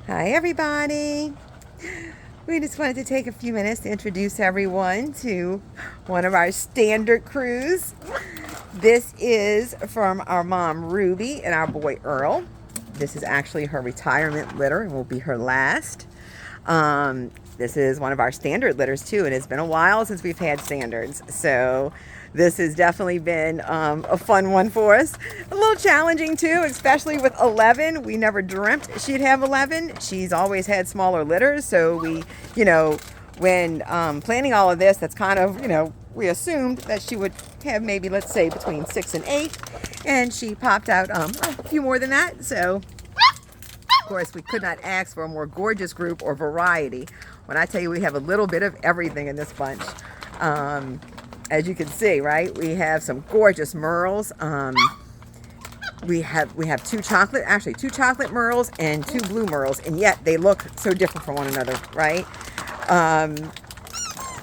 Hi, everybody. We just wanted to take a few minutes to introduce everyone to one of our standard crews. This is from our mom, Ruby, and our boy, Earl. This is actually her retirement litter and will be her last. This is one of our standard litters, too, and it's been a while since we've had standards. So this has definitely been a fun one for us. A little challenging, too, especially with 11. We never dreamt she'd have 11. She's always had smaller litters. So we, when planning all of this, that's kind of, we assumed that she would have maybe, let's say, between 6 and 8. And she popped out a few more than that. So, of course, we could not ask for a more gorgeous group or variety. When I tell you we have a little bit of everything in this bunch. As you can see, right, we have some gorgeous merles. We have two chocolate merles and two blue merles, and yet they look so different from one another, right?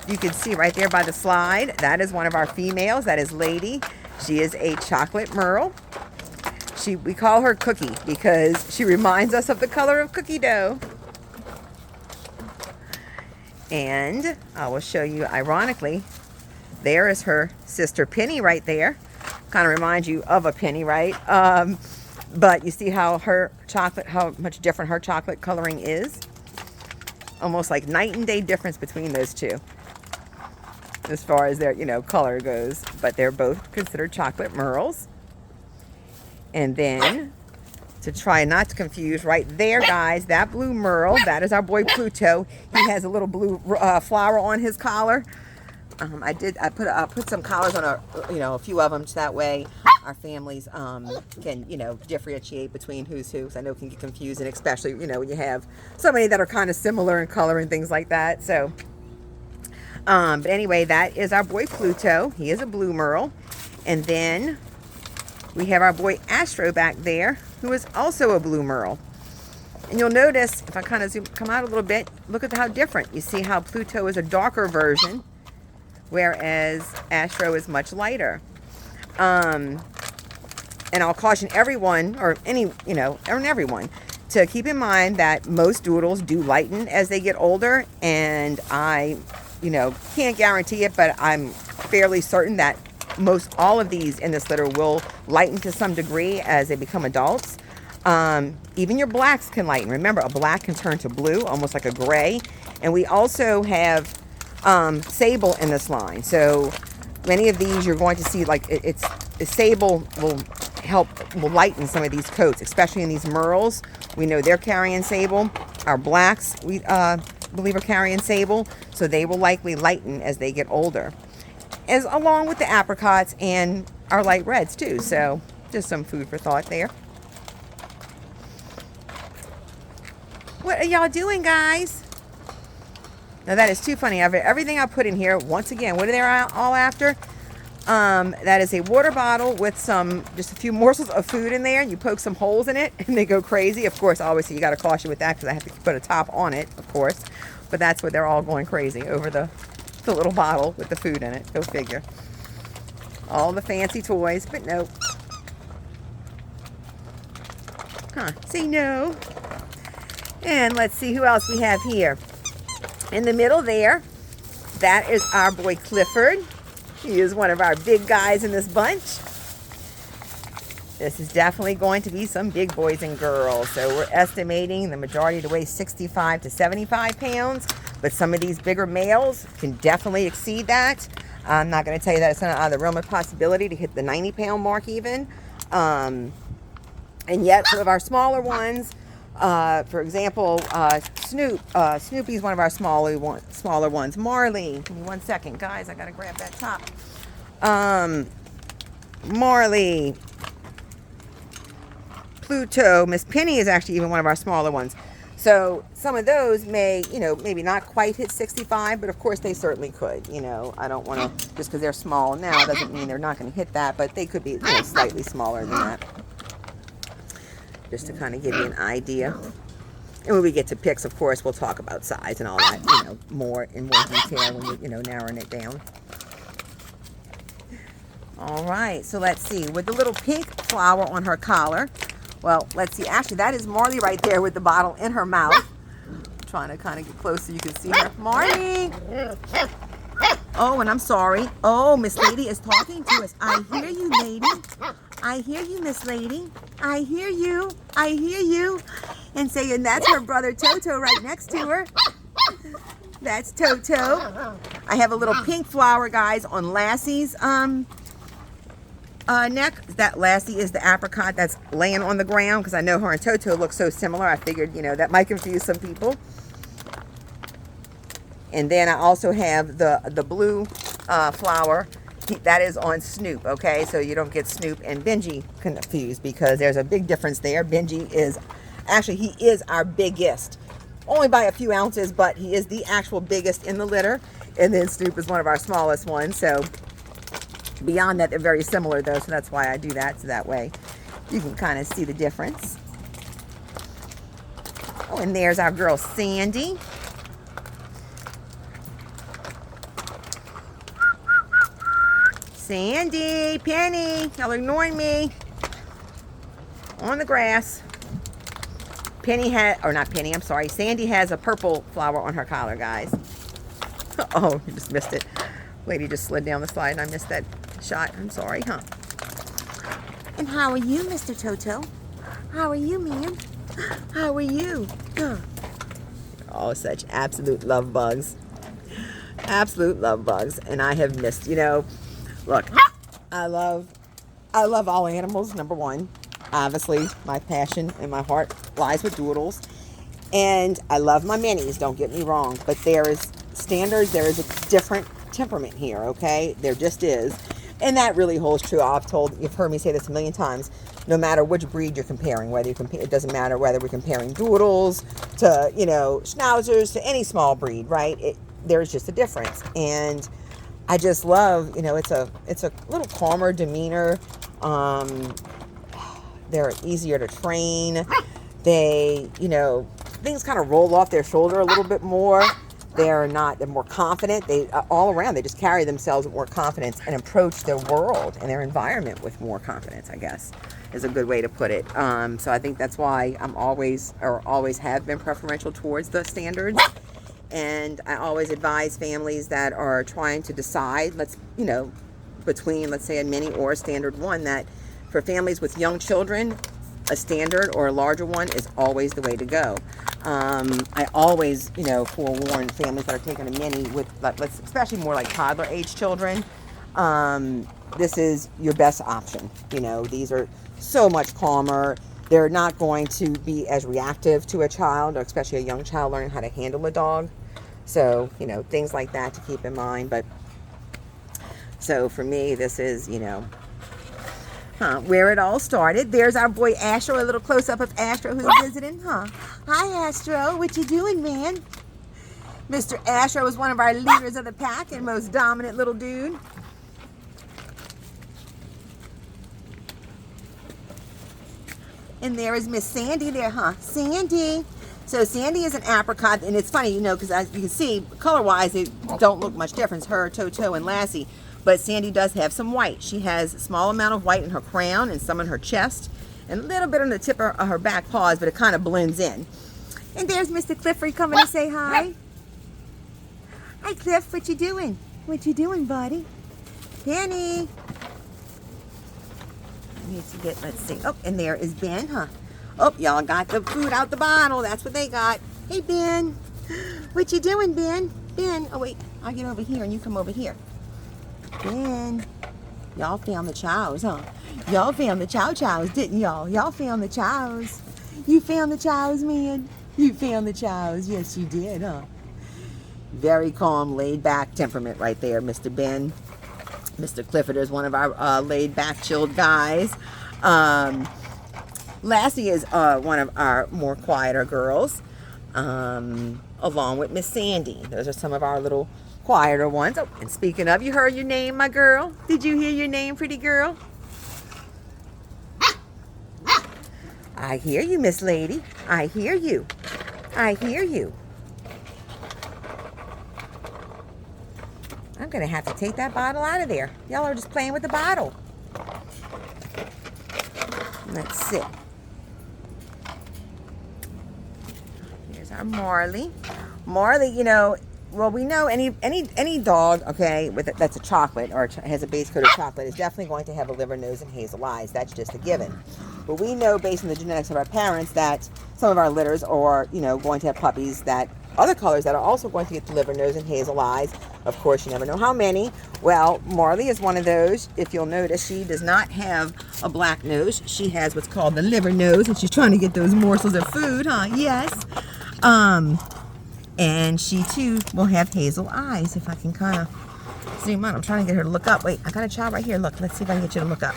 You can see right there by the slide, that is one of our females. That is Lady. She is a chocolate merle. We call her Cookie because she reminds us of the color of cookie dough. And I will show you, ironically, there is her sister Penny right there. Kind of reminds you of a penny, right? But you see how how much different her chocolate coloring is? Almost like night and day difference between those two as far as their, color goes. But they're both considered chocolate merles. And then, to try not to confuse, right there, guys, that blue merle, that is our boy Pluto. He has a little blue flower on his collar. I put some collars on a few of them, so that way our families can differentiate between who's who. 'Cause I know it can get confusing, especially when you have so many that are kind of similar in color and things like that. So, but anyway, that is our boy Pluto. He is a blue merle, and then we have our boy Astro back there, who is also a blue merle. And you'll notice, if I kind of come out a little bit, look at how different. You see how Pluto is a darker version, whereas Astro is much lighter. And I'll caution everyone, or everyone, to keep in mind that most doodles do lighten as they get older. And I, can't guarantee it, but I'm fairly certain that most all of these in this litter will lighten to some degree as they become adults. Even your blacks can lighten. Remember, a black can turn to blue, almost like a gray. And we also have sable in this line. So many of these you're going to see, like sable will lighten some of these coats, especially in these merles. We know they're carrying sable. Our blacks, we believe, are carrying sable, so they will likely lighten as they get older, as along with the apricots and our light reds too. So just some food for thought there. What are y'all doing, guys? Now that is too funny. Everything I put in here, once again, what are they all after? That is a water bottle with just a few morsels of food in there. You poke some holes in it and they go crazy. Of course, obviously you got to caution with that because I have to put a top on it, of course. But that's where they're all going crazy, over the little bottle with the food in it. Go figure. All the fancy toys, but nope. Say no. And let's see who else we have here. In the middle there, that is our boy Clifford. He is one of our big guys in this bunch. This is definitely going to be some big boys and girls. So we're estimating the majority to weigh 65 to 75 pounds. But some of these bigger males can definitely exceed that. I'm not going to tell you that it's not out of the realm of possibility to hit the 90-pound mark even. And yet some of our smaller ones, for example, Snoopy's one of our smaller ones. Marley, give me 1 second, guys. I gotta grab that top. Marley, Pluto, Miss Penny is actually even one of our smaller ones. So some of those may, maybe not quite hit 65, but of course they certainly could. I don't want to, just because they're small now doesn't mean they're not going to hit that, but they could be slightly smaller than that. Just to kind of give you an idea. And when we get to picks, of course, we'll talk about size and all that, more in more detail when you're narrowing it down. All right, so let's see. With the little pink flower on her collar, Well, let's see. Actually, that is Marley right there with the bottle in her mouth. I'm trying to kind of get close so you can see her. Marley! Oh, and I'm sorry. Oh, Miss Lady is talking to us. I hear you, lady. I hear you, Miss Lady. I hear you. I hear you. And saying that's her brother Toto right next to her. That's Toto. I have a little pink flower, guys, on Lassie's neck. That Lassie is the apricot that's laying on the ground, because I know her and Toto look so similar. I figured, you know, that might confuse some people. And then I also have the blue flower. That is on Snoop, okay? So you don't get Snoop and Benji confused, because there's a big difference there. Benji is, actually, he is our biggest. Only by a few ounces, but he is the actual biggest in the litter. And then Snoop is one of our smallest ones. So beyond that, they're very similar, though. So that's why I do that. So that way you can kind of see the difference. Oh, and there's our girl Sandy. Sandy, Penny, y'all ignoring me. On the grass. Penny had, or not Penny, I'm sorry. Sandy has a purple flower on her collar, guys. Oh, you just missed it. Lady just slid down the slide and I missed that shot. I'm sorry, huh? And how are you, Mr. Toto? How are you, man? How are you? Huh. Oh, such absolute love bugs. Absolute love bugs. And I have missed, you know, look, I love all animals, number one. Obviously, my passion and my heart lies with doodles. And I love my minis, don't get me wrong. But there is standards, there is a different temperament here, okay? There just is. And that really holds true. You've heard me say this a million times. No matter which breed you're comparing, whether you compare, it doesn't matter whether we're comparing doodles to, you know, schnauzers, to any small breed, right? There's just a difference. And I just love, you know, it's a little calmer demeanor. They're easier to train. They, you know, things kind of roll off their shoulder a little bit more. They're more confident. They, all around, they just carry themselves with more confidence and approach their world and their environment with more confidence, I guess, is a good way to put it. So I think that's why I'm always have been preferential towards the standards. And I always advise families that are trying to decide, between, let's say, a mini or a standard one, that for families with young children, a standard or a larger one is always the way to go. I always, forewarn families that are taking a mini with, especially more like toddler age children. This is your best option. These are so much calmer. They're not going to be as reactive to a child, or especially a young child learning how to handle a dog. So, things like that to keep in mind. But so for me, this is, where it all started. There's our boy Astro, a little close-up of Astro who's visiting, huh? Hi, Astro. What you doing, man? Mr. Astro is one of our leaders of the pack and most dominant little dude. And there is Miss Sandy there, huh? Sandy. So Sandy is an apricot, and it's funny, because as you can see, color-wise, they don't look much different. Her, Toto, and Lassie. But Sandy does have some white. She has a small amount of white in her crown and some in her chest, and a little bit on the tip of her back paws, but it kind of blends in. And there's Mr. Clifford coming to say hi. Hi, Cliff. What you doing? What you doing, buddy? Penny. I need to get, let's see. Oh, and there is Ben, huh? Oh, y'all got the food out the bottle. That's what they got. Hey, Ben. What you doing, Ben? Ben. Oh, wait. I'll get over here and you come over here. Ben. Y'all found the chows, huh? Y'all found the chows, didn't y'all? Y'all found the chows. You found the chows, man. You found the chows. Yes, you did, huh? Very calm, laid-back temperament right there, Mr. Ben. Mr. Clifford is one of our laid-back, chilled guys. Lassie is one of our more quieter girls, along with Miss Sandy. Those are some of our little quieter ones. Oh, and speaking of, you heard your name, my girl? Did you hear your name, pretty girl? I hear you, Miss Lady. I hear you. I hear you. I'm going to have to take that bottle out of there. Y'all are just playing with the bottle. Let's see. There's our Marley. Marley, you know, well, we know any dog, okay, that's a chocolate or has a base coat of chocolate is definitely going to have a liver nose and hazel eyes. That's just a given. But we know based on the genetics of our parents that some of our litters are, you know, going to have puppies that other colors that are also going to get the liver nose and hazel eyes. Of course, you never know how many. Well, Marley is one of those. If you'll notice, she does not have a black nose. She has what's called the liver nose, and she's trying to get those morsels of food, huh? Yes. And she too will have hazel eyes. If I can kind of zoom out, I'm trying to get her to look up. Wait, I got a child right here. Look, let's see if I can get you to look up.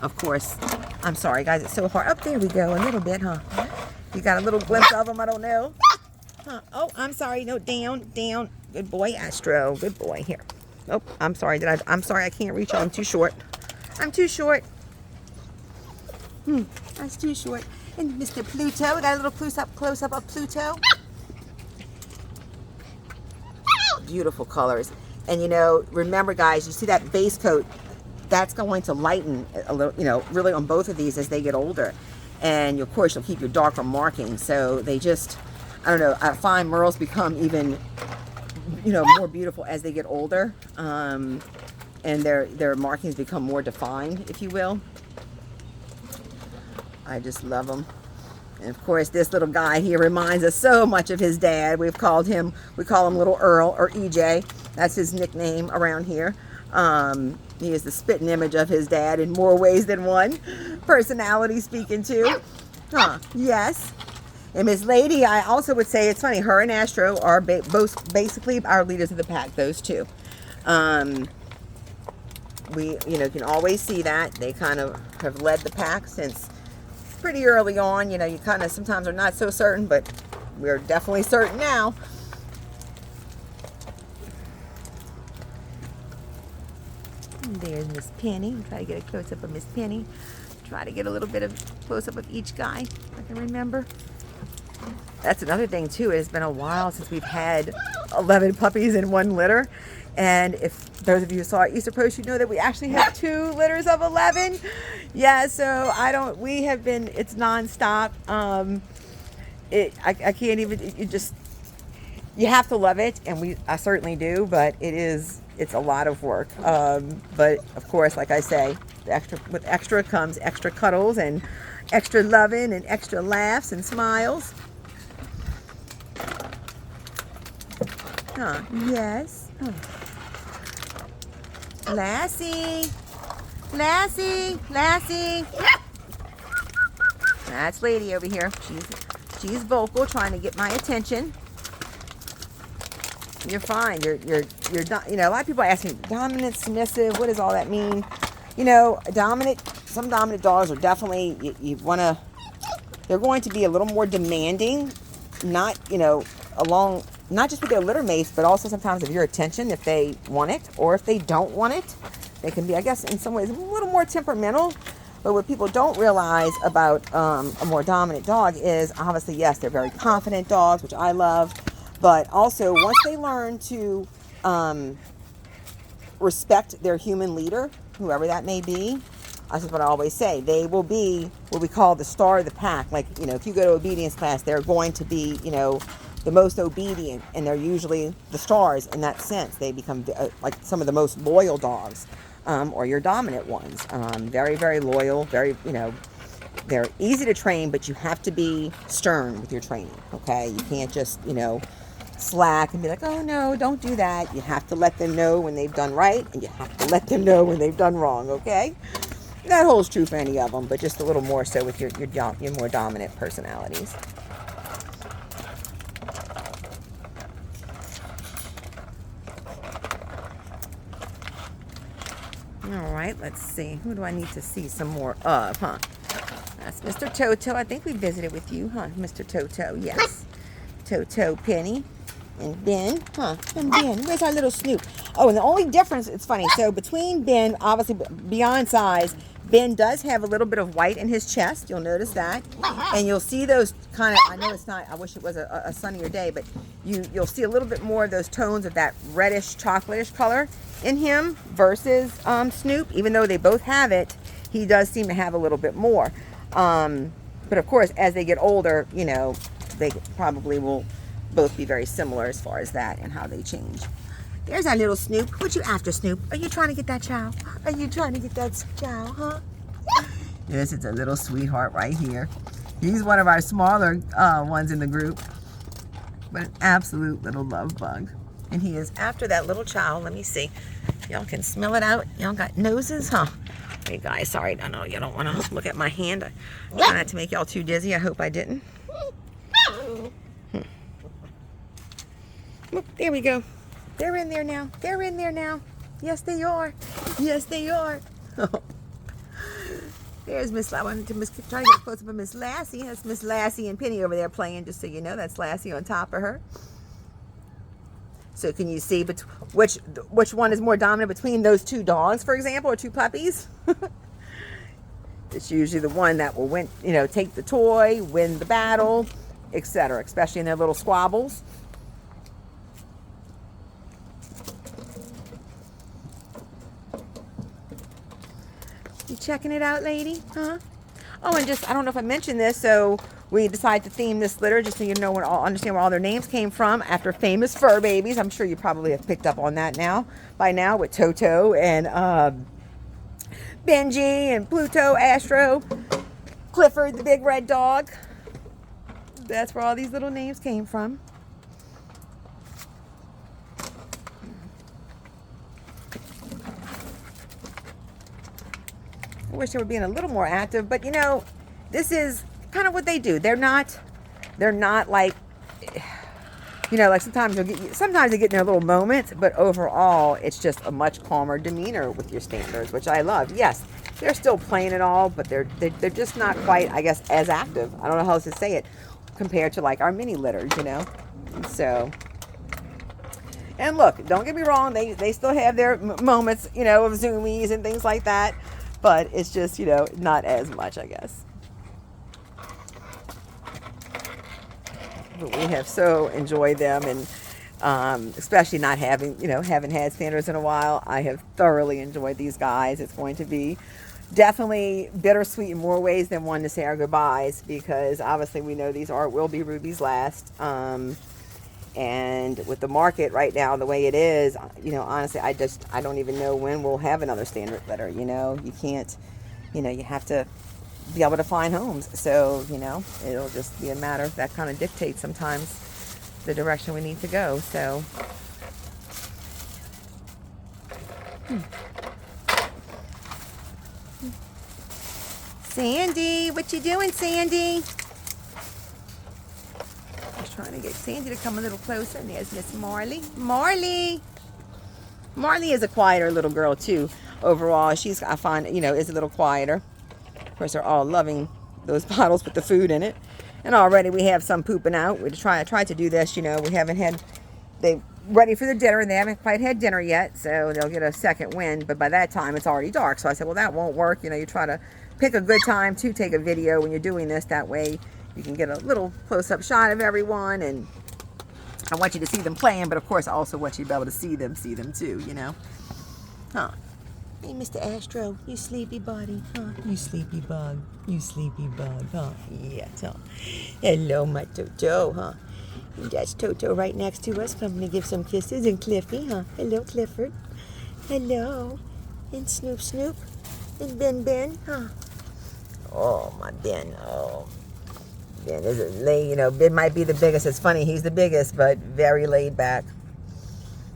Of course, I'm sorry, guys. It's so hard. Up there we go. A little bit, huh? You got a little glimpse of them. I don't know. Huh. Oh, I'm sorry. No, down. Good boy, Astro. Good boy. Here. Oh, I'm sorry. I'm sorry. I can't reach you. I'm too short. I'm too short. That's too short. And Mr. Pluto. We got a little close up of Pluto. Beautiful colors. And you know, remember guys, you see that base coat, that's going to lighten a little, you know, really on both of these as they get older. And of course you'll keep your darker markings. So they just, I don't know, I find Merles become even, you know, more beautiful as they get older. And their markings become more defined, if you will. I just love them. And of course, this little guy here reminds us so much of his dad. We call him Little Earl, or EJ. That's his nickname around here. He is the spitting image of his dad in more ways than one. Personality speaking too. Huh, yes. And Miss Lady, I also would say, it's funny, her and Astro are both basically our leaders of the pack, those two. We, you know, can always see that. They kind of have led the pack since pretty early on. You know, you kind of sometimes are not so certain, but we're definitely certain now. And there's Miss Penny. Try to get a close-up of Miss Penny. Try to get a little bit of close-up of each guy, if I can remember. That's another thing, too. It's been a while since we've had 11 puppies in one litter. And if those of you who saw our Easter post, you know that we actually have 2 litters of 11. Yeah, so we have been, it's nonstop. I can't even, you have to love it, and I certainly do, but it's a lot of work. But of course, like I say, with extra comes extra cuddles and extra loving and extra laughs and smiles. Huh, yes. Huh. Lassie. That's Lady over here. She's vocal, trying to get my attention. You're fine. You're you know, a lot of people ask me, dominant, submissive, what does all that mean? You know, some dominant dogs are definitely, they're going to be a little more demanding, not, you know, not just with their litter mates, but also sometimes of your attention if they want it, or if they don't want it. They can be, I guess, in some ways a little more temperamental. But what people don't realize about a more dominant dog is, obviously, yes, they're very confident dogs, which I love. But also, once they learn to respect their human leader, whoever that may be, that's what I always say, they will be what we call the star of the pack. Like, you know, if you go to obedience class, they're going to be, you know, the most obedient, and they're usually the stars in that sense. They become like some of the most loyal dogs, or your dominant ones. Very, very loyal, very, you know, they're easy to train, but you have to be stern with your training, okay? You can't just, you know, slack and be like, oh no, don't do that. You have to let them know when they've done right, and you have to let them know when they've done wrong, okay? That holds true for any of them, but just a little more so with your more dominant personalities. All right, let's see. Who do I need to see some more of, huh? That's Mr. Toto. I think we visited with you, huh, Mr. Toto? Yes. Toto, Penny, and Ben, huh? And Ben, where's our little Snoop? Oh, and the only difference, it's funny. So between Ben, obviously beyond size, Ben does have a little bit of white in his chest. You'll notice that. And you'll see those kind of, I know it's not, I wish it was a sunnier day, but you'll see a little bit more of those tones of that reddish, chocolatish color in him versus Snoop. Even though they both have it, he does seem to have a little bit more. But of course, as they get older, you know, they probably will both be very similar as far as that and how they change. There's our little Snoop. What you after, Snoop? Are you trying to get that chow? Are you trying to get that chow, huh? Yes, it's a little sweetheart right here. He's one of our smaller ones in the group, but an absolute little love bug. And he is after that little chow. Let me see. Y'all can smell it out. Y'all got noses, huh? Hey guys, sorry, I know you don't want to look at my hand. I try not to make y'all too dizzy. I hope I didn't. There we go. They're in there now. They're in there now. Yes, they are. Yes, they are. There's Miss. I wanted to try to get close up with Miss Lassie. That's Miss Lassie and Penny over there playing. Just so you know, that's Lassie on top of her. So can you see which one is more dominant between those two dogs, for example, or two puppies? It's usually the one that will win, you know, take the toy, win the battle, etc. Especially in their little squabbles. You checking it out, lady? Huh? Oh, and just, I don't know if I mentioned this, so we decided to theme this litter just so you know understand where all their names came from, after famous fur babies. I'm sure you probably have picked up on that by now with Toto and Benji and Pluto, Astro, Clifford, the big red dog. That's where all these little names came from. I wish they were being a little more active, but you know, this is kind of what they do. They're not like, you know, like sometimes they get in their little moments, but overall it's just a much calmer demeanor with your standards, which I love. Yes, they're still playing it all, but they're just not quite, I guess, as active. I don't know how else to say it compared to like our mini litters, you know. So, and look, don't get me wrong, they still have their moments, you know, of zoomies and things like that. But it's just, you know, not as much, I guess. But we have so enjoyed them, and especially not having, you know, haven't had standards in a while. I have thoroughly enjoyed these guys. It's going to be definitely bittersweet in more ways than one to say our goodbyes, because obviously we know these will be Ruby's last. And with the market right now the way it is, you know, honestly, I don't even know when we'll have another standard litter. You know, you can't, you know, you have to be able to find homes. So, you know, it'll just be a matter that kind of dictates sometimes the direction we need to go. So, Sandy, what you doing, Sandy? Trying to get Sandy to come a little closer. And there's Miss Marley. Marley is a quieter little girl too. Overall, I find, you know, is a little quieter. Of course, they're all loving those bottles with the food in it. And already we have some pooping out. I tried to do this, you know, they ready for the dinner, and they haven't quite had dinner yet, so they'll get a second wind. But by that time, it's already dark. So I said, well, that won't work. You know, you try to pick a good time to take a video when you're doing this. That way you can get a little close-up shot of everyone, and I want you to see them playing, but of course I also want you to be able to see them too, you know. Huh. Hey, Mr. Astro, you sleepy buddy, huh? You sleepy bug, huh? Yeah, huh? Hello, my Toto, huh? And that's Toto right next to us, coming to give some kisses, and Cliffy, huh? Hello, Clifford. Hello. And Snoop, and Ben, huh? Oh, my Ben, oh. Ben is you know, Ben might be the biggest. It's funny, he's the biggest, but very laid back.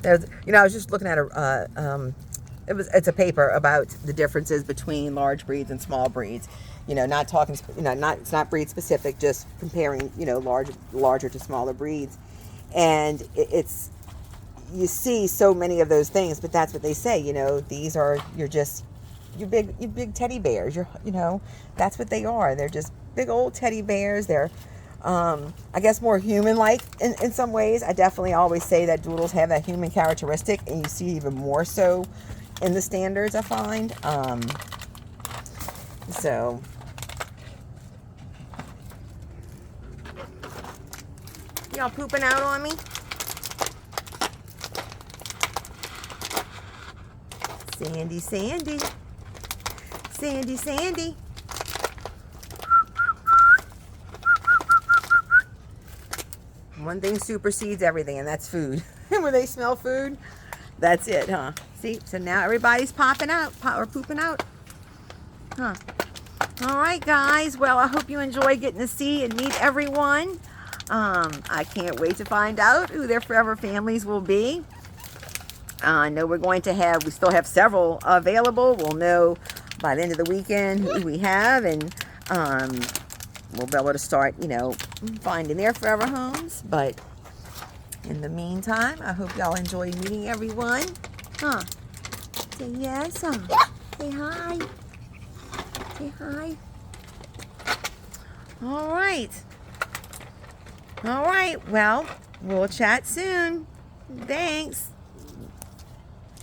There's, you know, I was just looking at it's a paper about the differences between large breeds and small breeds. You know, not talking, you know, it's not breed specific, just comparing, you know, larger to smaller breeds. And it's you see so many of those things, but that's what they say. You know, these are your big teddy bears. You know, that's what they are. They're just big old teddy bears. They're I guess more human-like in some ways. I definitely always say that doodles have that human characteristic, and you see even more so in the standards, I find. So y'all pooping out on me? Sandy. One thing supersedes everything, and that's food. And when they smell food, that's it, huh? See, so now everybody's popping out, or pooping out. Huh. All right, guys. Well, I hope you enjoy getting to see and meet everyone. I can't wait to find out who their forever families will be. I know we still have several available. We'll know by the end of the weekend who we have, and we'll be able to start, finding their forever homes. But in the meantime, I hope y'all enjoy meeting everyone. Huh? Say yes. Say hi. Say hi. All right. All right. Well, we'll chat soon. Thanks.